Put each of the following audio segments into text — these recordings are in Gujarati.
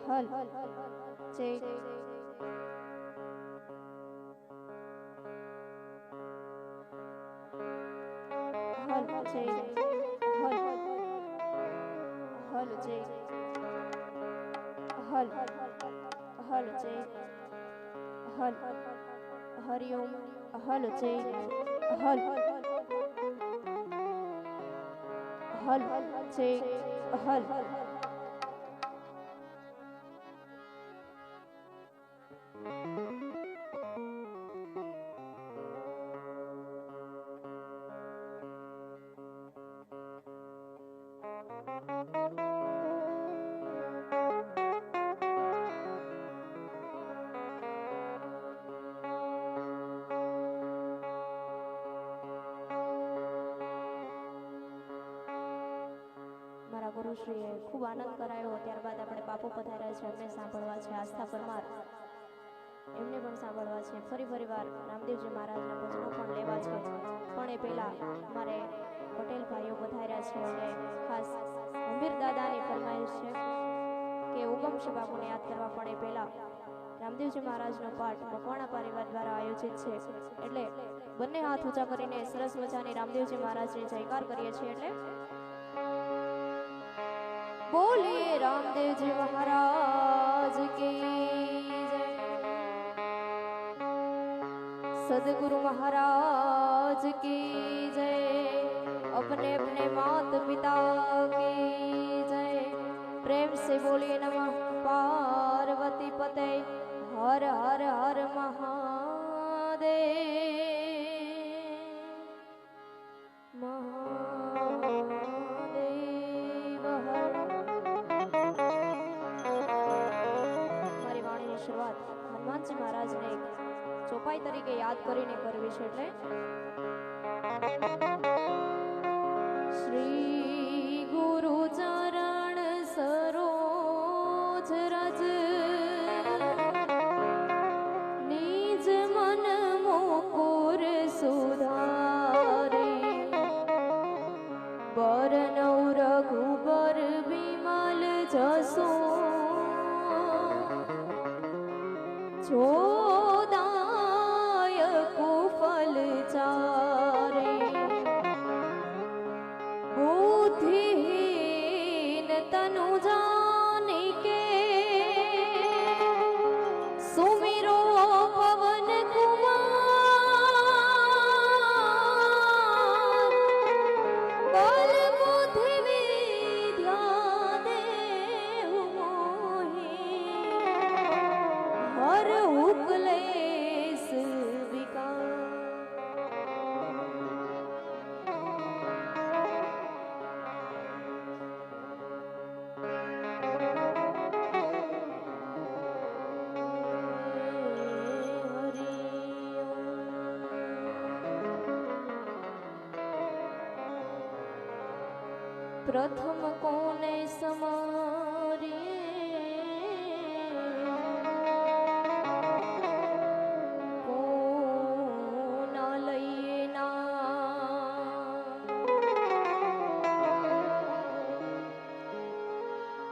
હલ જે હલ જે હલ હલ જે હલ હલ જે હલ હરિઓમ હલ જે હલ હલ જે હલ ગુરુશ્રીએ ખૂબ આનંદ કરાયો. ત્યારબાદ આપણે બાપુ પધાર્યા છે, એમને સાંભળવા છે. આસ્થા પરમાર એમને પણ સાંભળવા છે. ફરી વાર રામદેવજી મહારાજના ભજનો પણ લેવા છે. પણ એ પહેલા મારે પટેલ ભાઈઓ પધાર્યા છે અને ખાસ ગંભીર દાદાની ફરમાઈશ છે કે ઉગમશી બાપુને યાદ કરવા. પણ એ પહેલા રામદેવજી મહારાજનો પાઠ મકવાણા પરિવાર દ્વારા આયોજિત છે, એટલે બંને હાથ ઊંચા કરીને સરસ મજાની રામદેવજી મહારાજને જયકાર કરીએ છીએ. એટલે बोलिए रामदेव जी महाराज की जय, सदगुरु महाराज की जय, अपने अपने मात पिता की जय. प्रेम से बोलिए नमः पार्वती पते हर हर हर महादेव. શરૂઆત હનુમાનજી મહારાજને ચોપાઈ તરીકે યાદ કરીને કરવી છે. એટલે શ્રી ગુરુ ચરણ સરોજ રજ નિજ મન મુકુર સુધારે બરનૌ રઘુબર વિમલ જસો જોદાયકો ફલ ચારે બુદ્ધિહીન તનુ જાનિકે સુમિરો પવન કુમાર બલ બુદ્ધિ વિદ્યા દેવ મોહી હર ઉકલેશ વિકાર. પ્રથમ કોને સમારી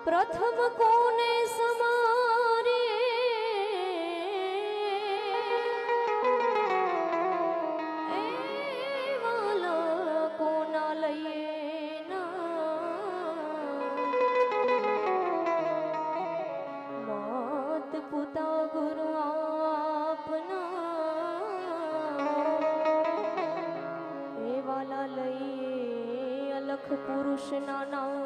પ્રથમ કોને સમારે એ વાલા કોના લઈએ ના માત પિતા ગુરુ આપના એ વાલા લઈએ અલખ પુરુષ ના નામ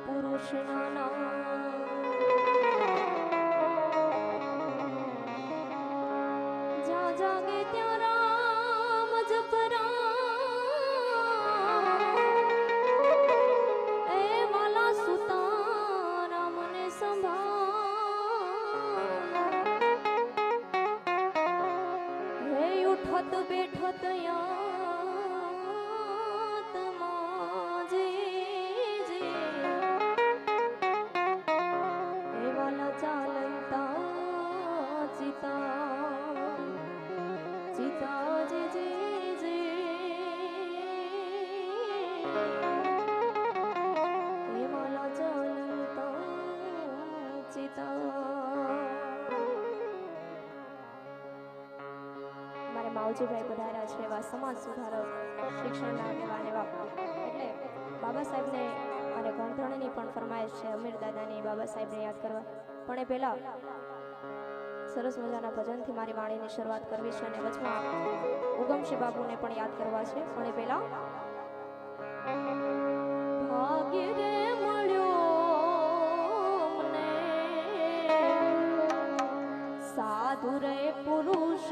પુરુષના નામ. જ્યાં જાગે ત્યાં રામ જપરા એ વાલા સુતા રામને સંભાળ હે ઉઠત બેઠત યા ચાલતા માવજીભાઈ પધાર્યા છે, એવા સમાજ સુધારક, શિક્ષણના આગેવાન એવા. એટલે બાબા સાહેબને મારે ગણધણીની પણ ફરમાઈશ છે, અમીર દાદાની બાબા સાહેબને યાદ કરવા. પણ એ પહેલા સરસ મજાના ભજનથી મારી વાણીની શરૂઆત કરવી છે અને વચમાં ઉગમશી બાબુને પણ યાદ કરવા છે. પણ એ પહેલા ભાગ્ય રે મળ્યો મને સાધુ રે પુરુષ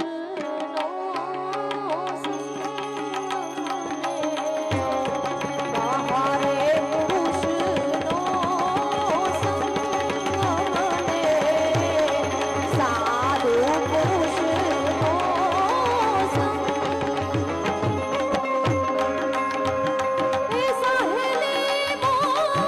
Oh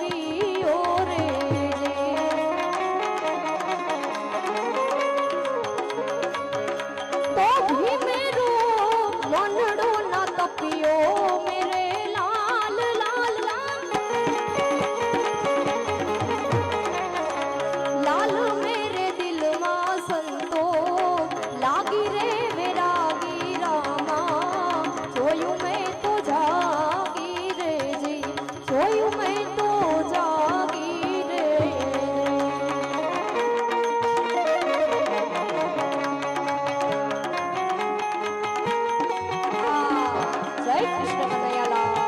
તપીઓ રે તો ભી મેરો મનડો ના તપીઓ મેરે લાલ લાલ લાલ લાલ મેરે દિલ માં સંતો લાગી રે વેરાગી રામા જોયું મેં તો જાગી રે જી જોયું મેં તો જાગી રે જય કૃષ્ણ કનૈયાલાલ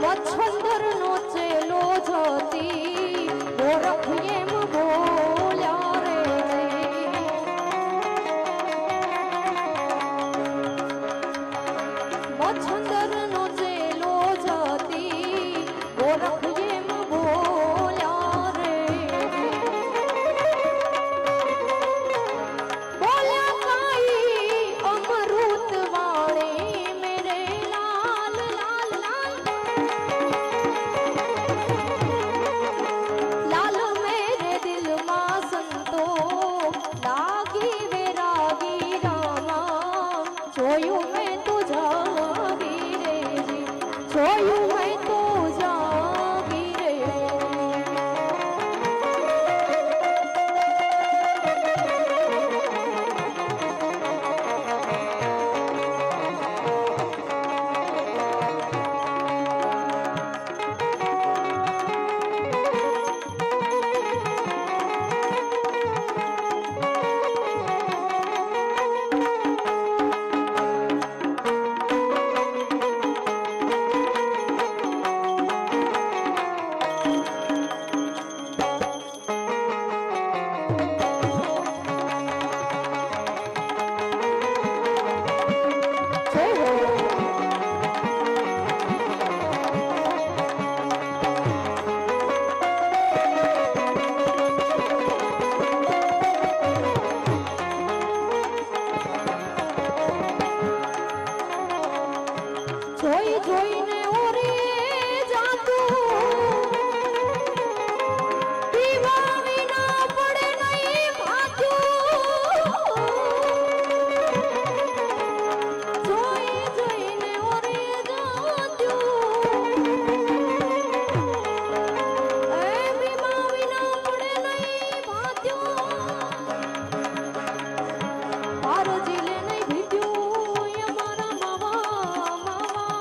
મચ્છંદર નો ચેલો જતી ગોરખ એમ બોલ્યા રે મચ્છંદર નો ચેલો જતી ગોરખ એમ બોલ્યા રે બોલ્યા કાઈ અમૃત વાણી મેરે લાલ લાલ લાલ લાલ મેરે દિલ માં સંતો લાગી વેરાગી રામા જોયું મેં તો જાગી રે જી જોયું મેં તો જાગી રે જય હો જોઈ જોઈને ઓરે જાતું પીવા વિના પડે નહીં ભાતું જોઈ જોઈને ઓરે જાતું એ પીવા વિના પડે નહીં ભાતું પારો જીલે નહીં ભીટ્યું અમારા માવા માવા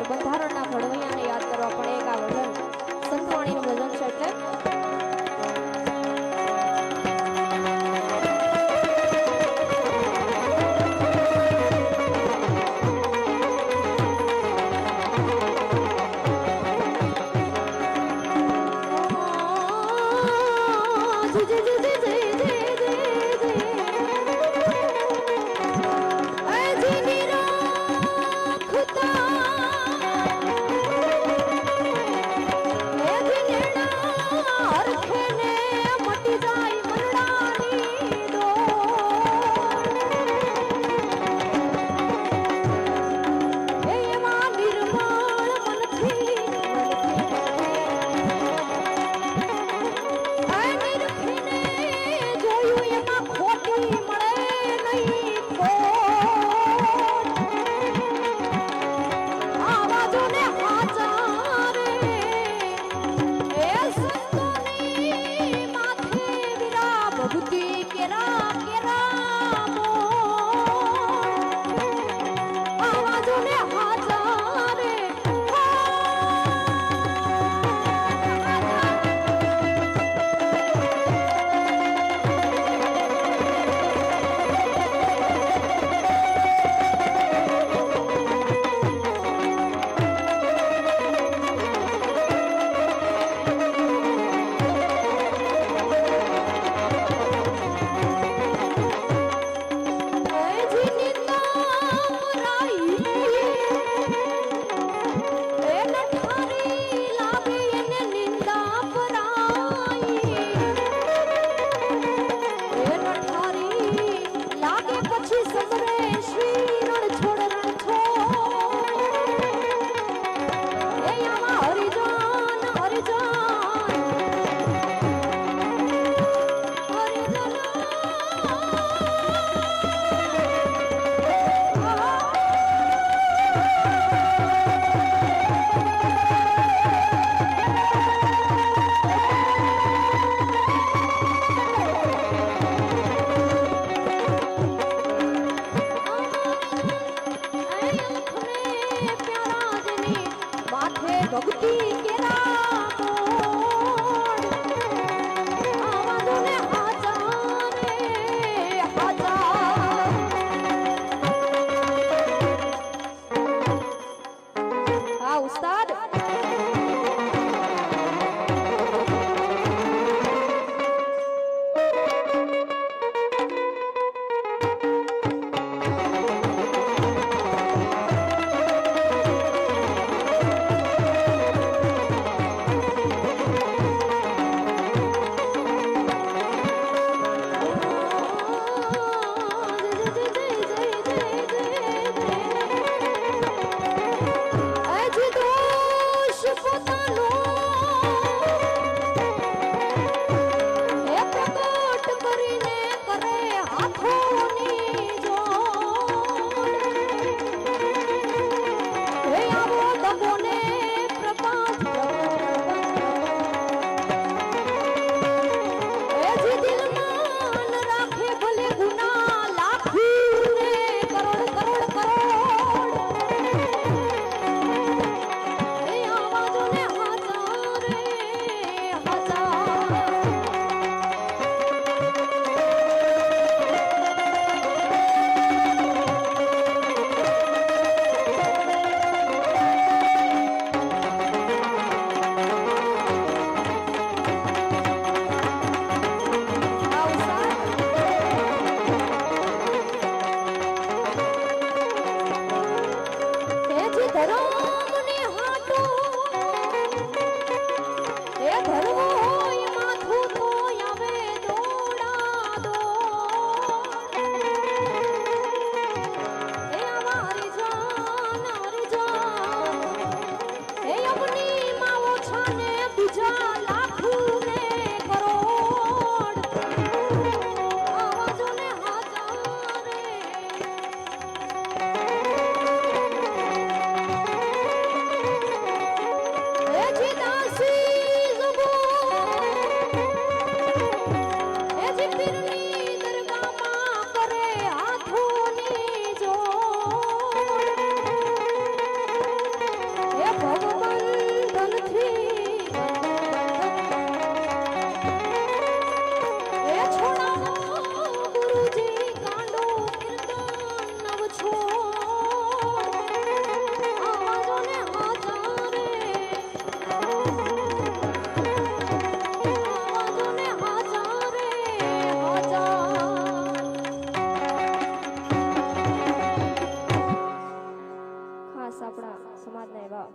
બંધારણના ઘડવૈયાને યાદ કરવા પણ એક આ ભજન સંતવાણીનું ભજન છે એટલે એવા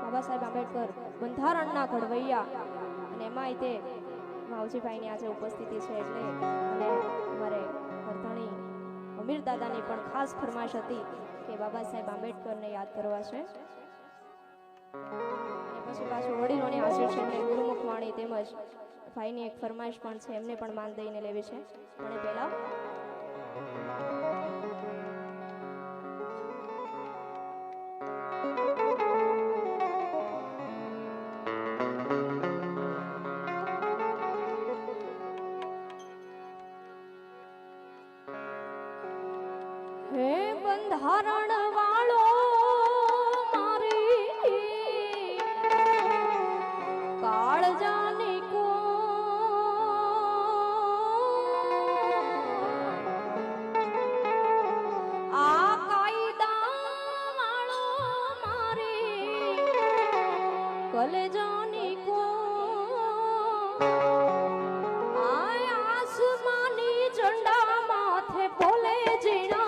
બાબા સાહેબ આંબેડકર બંધારણના ઘડવૈયા અને એમાંય તે માવજીભાઈની આજે ઉપસ્થિતિ છે એટલે અને અમારે વર્ધાણી અમીર દાદાની પણ ખાસ ફરમાઈશ હતી કે બાબા સાહેબ આંબેડકરને યાદ કરવા છે. અને પછી પાછું વડીલોની હાજરી છે એટલે ગુરુમુખ વાણી તેમજ ભાઈની એક ફરમાઈશ પણ છે એમને પણ માન દઈને લેવી છે. પણ એ પહેલા હે બંધારણ વાળો મારી કાળજાની કો આ કાયદા વાળો મારી કલેજાની કો આસમાની ઝંડા માથે બોલે જીણા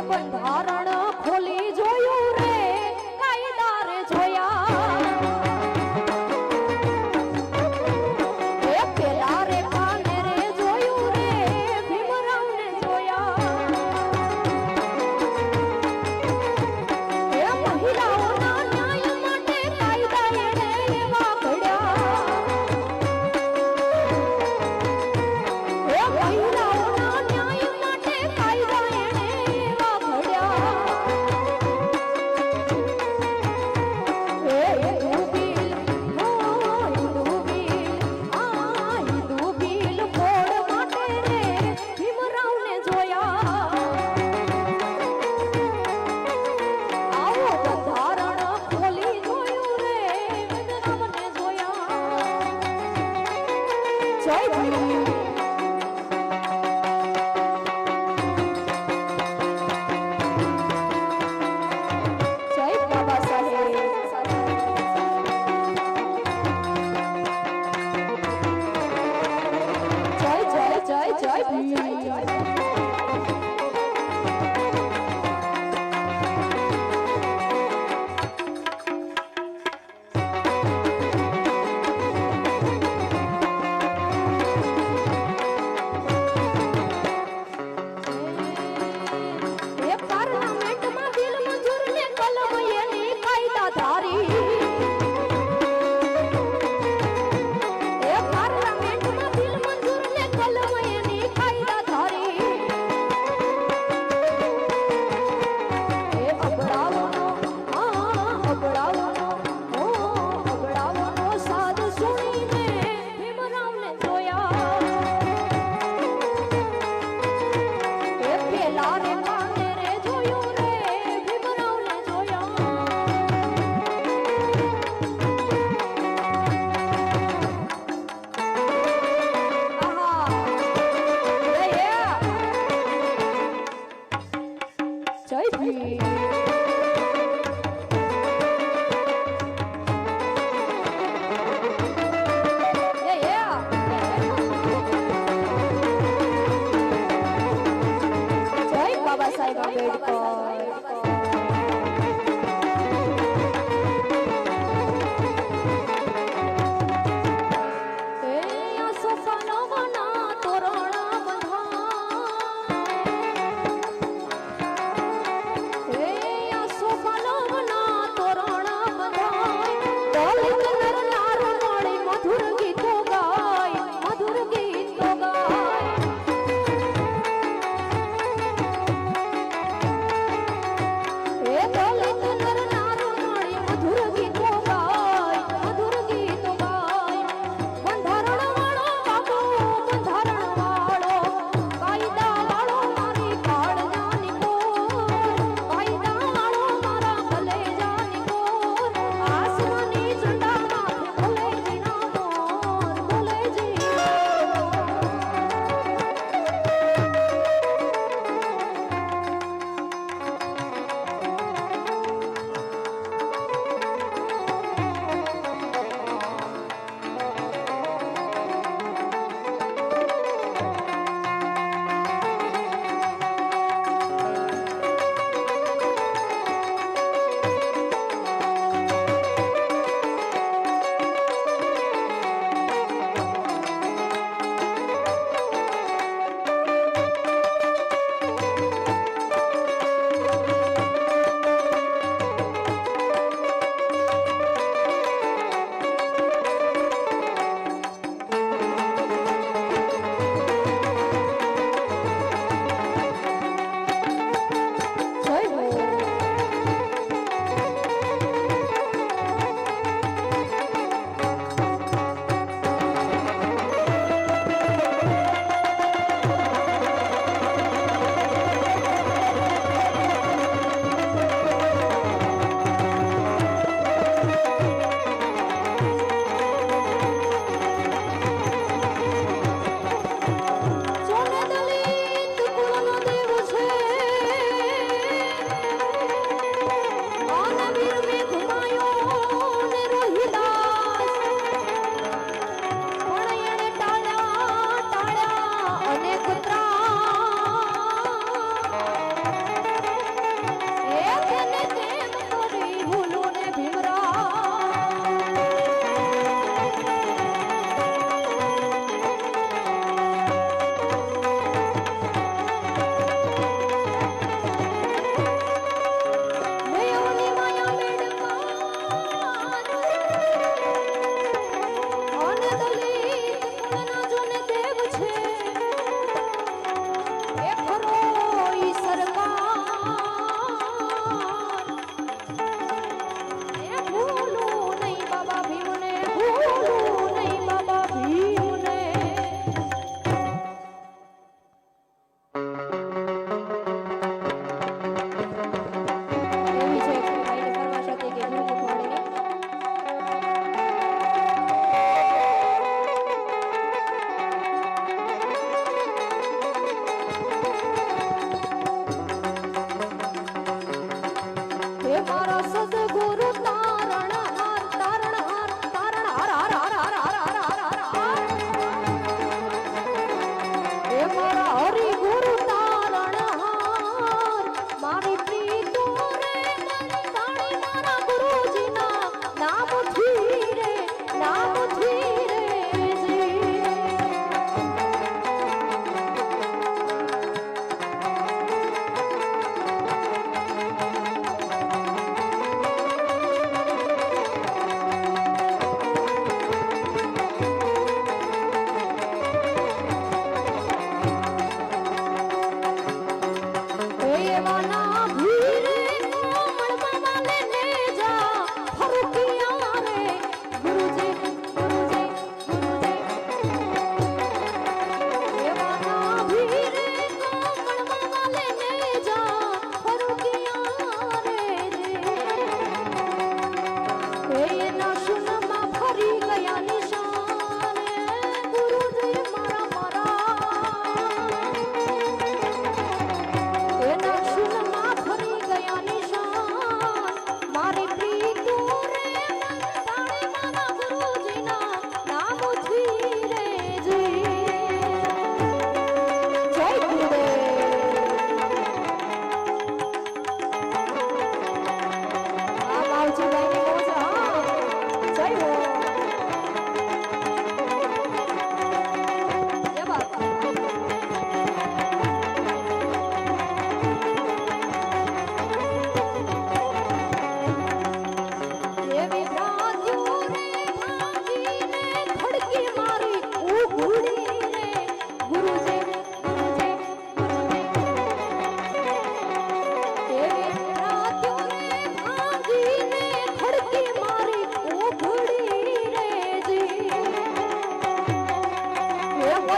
બંધારણ ખોલી જોયું રે કાયદા રે જોયા એ પેલા રે કાને રે જોયું રે ભીમરાવ ને જોયા એ મહિલાઓના ન્યાય માટે કાયદા એને એવા ઘડ્યા એ મહિલાઓના ન્યાય માટે કાયદા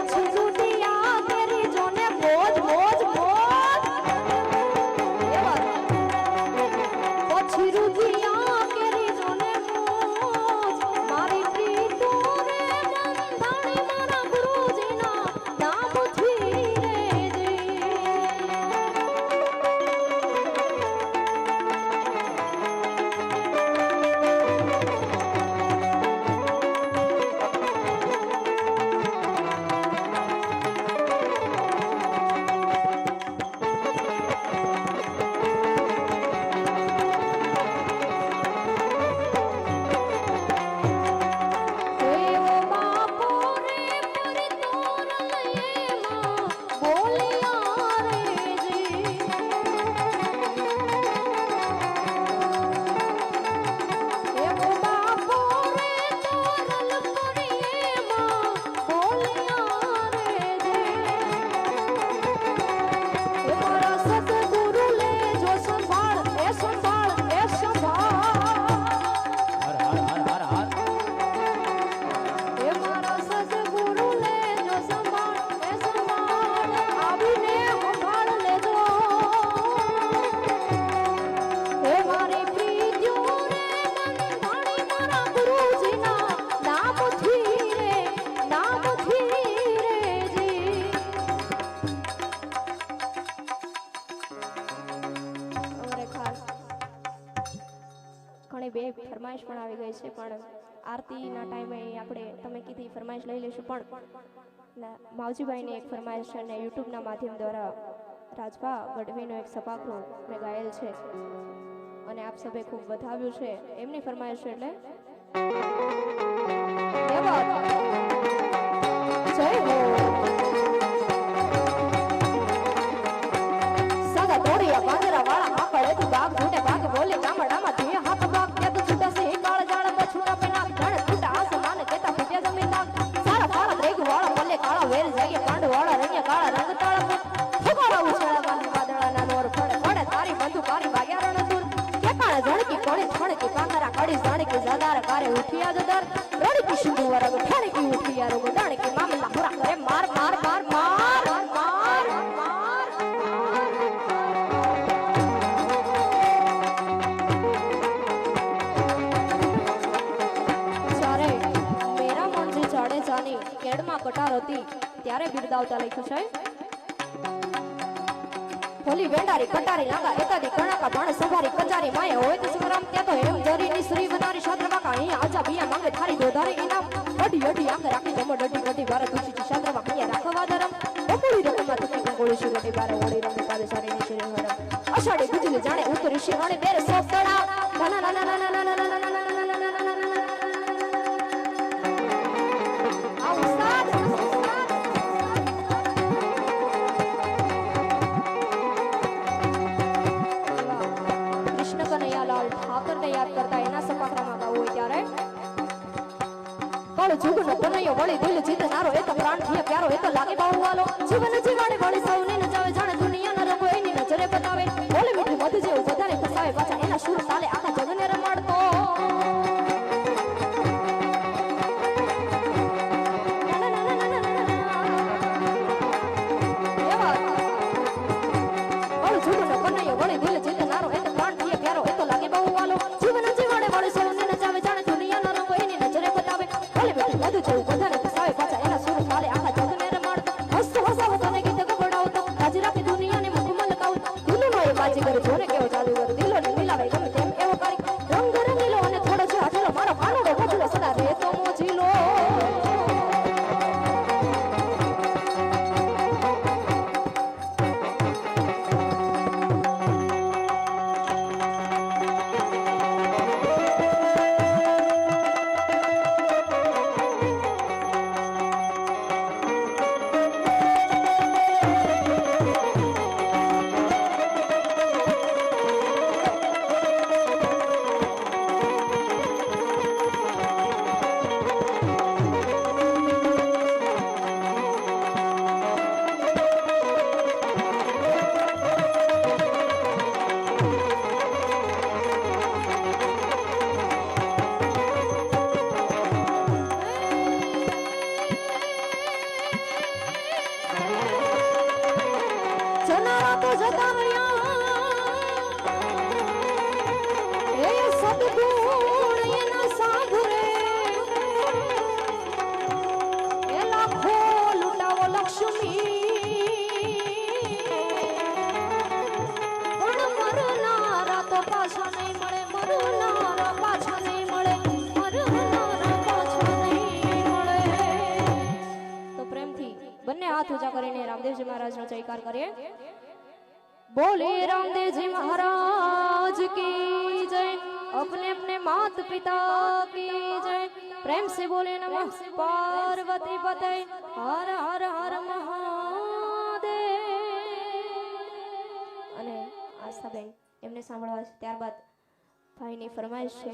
પછી જુદિયા તેરી જોને મોજ મોજ મોજ એવા પછી રુધિયા કેરી જોને મોજ મારી પ્રીતો રે બંધાણી મારા ગુરુજીના નામથી રે બે ફરમાઈશ પણ આવી ગઈ છે પણ આરતીના ટાઈમે આપણે તમે કીધી ફરમાઈશ લઈ લઈશું પણ માવજીભાઈની એક ફરમાઈશ અને યુટ્યુબના માધ્યમ દ્વારા રાજભા ગઢવીનો એક સપાખરો મેં ગાયેલ છે અને આપ સભે ખૂબ વધાવ્યું છે એમની ફરમાઈશ એટલે જય હો સાદા તોડિયા પાંદરા વાળા હાકળે તું બાગ ઘૂટે બાગ બોલે ગામડામાં ધીયા હાક બાગ કે તું છૂટા સે કાળ જાળ પર છૂટા પેના ધણ છૂટા આસમાન કેતા ફૂટ્યા જમીન નાક સારા ફાળા રેગ વાળા પલ્લે કાળા વેલ જાગે પાંડ વાળા રંગ્યા કાળા રંગ તાળા ફુગારા ઉછળા બાંધી વાદળાના નોર ફળે ફળે તારી બંધુ કારી વાગ્યા રણ દૂર કેકાણા જણકી કોણી છણકી પાંગરા કાળી જાણકી જાદાર કારે ઉઠિયા જદર રણકી શુંભ વરગ ઠણકી ઉઠિયા રોગ દાણકી મામલા પૂરા કરે માર માર માર માર માર કેડમાં કટાર હતી ત્યારે બિરદાવતા લખ્યું છે ભોલી વેંડારી કટારી લાગા એકાદી કણાકા ભાણ સંભારી કચારી માય હોય તો સંગ્રામ તે તો હેમ જરીની શ્રી બનારી શાસ્ત્રવાકા અહીંયા આજા બિયા માંગે થારી દોધારી ઇનામ અડી અડી આંખ રાખી જમો ડડી ડડી ભારત ઉચી શાસ્ત્રવાકા અહીંયા રાખવા ધરમ બપોળી રકમમાં તુકી કંગોળી શુગટી બારે ઓળી રંગ પાદે સારી ની શ્રી હરમ અષાઢી ગુજલી જાણે ઉતરી શિવાણે બેરે સોફ તળા ના ના ના ના ના ના ના ના જીવન કનૈયો વળી દિલ જીતનારો એ તો પ્રાણ થી પ્યારો એ તો લાગે બાહુ વાલો જીવન જીવાડે વળી સૌને નચાવે જાણે દુનિયાના રંગો એની નજરે બતાવે બોલે મીઠું મધ જેવું બધાને ફસાવે પાછા એના સુર તાલે આખા જગને રમાડતો કનૈયો વળી દિલ જીતનારો એ તો પ્રાણ થી પ્યારો એ તો લાગે બાહુ વાલો જીવન જીવાડે વળી સૌને નચાવે જાણે દુનિયાના રંગો એની નજરે બતાવે બોલે મીઠું મધ જેવું બધાને ફસાવે પાછા એના સુર તાલે આખા જગને રમાડતો મારા તો જતા રહ્યા એ સદગુણ એના સાંભળે એ લાખો લૂંટાવો લક્ષ્મી પણ મરનારા તો પાછા નહીં મળે મરનારા પાછા નહીં મળે મરનારા પાછા નહીં મળે તો પ્રેમથી બંને હાથ ઊંચા કરીને રામદેવજી મહારાજનો જયકાર કરીએ બોલે रामदेव महाराज की जय अपने अपने मात पिता की जय प्रेम से बोले नमः पार्वती पते हर हर हर महादेव અને આસ્થાબેન એમને સાંભળવા ત્યારબાદ ભાઈની ફરમાઈશ છે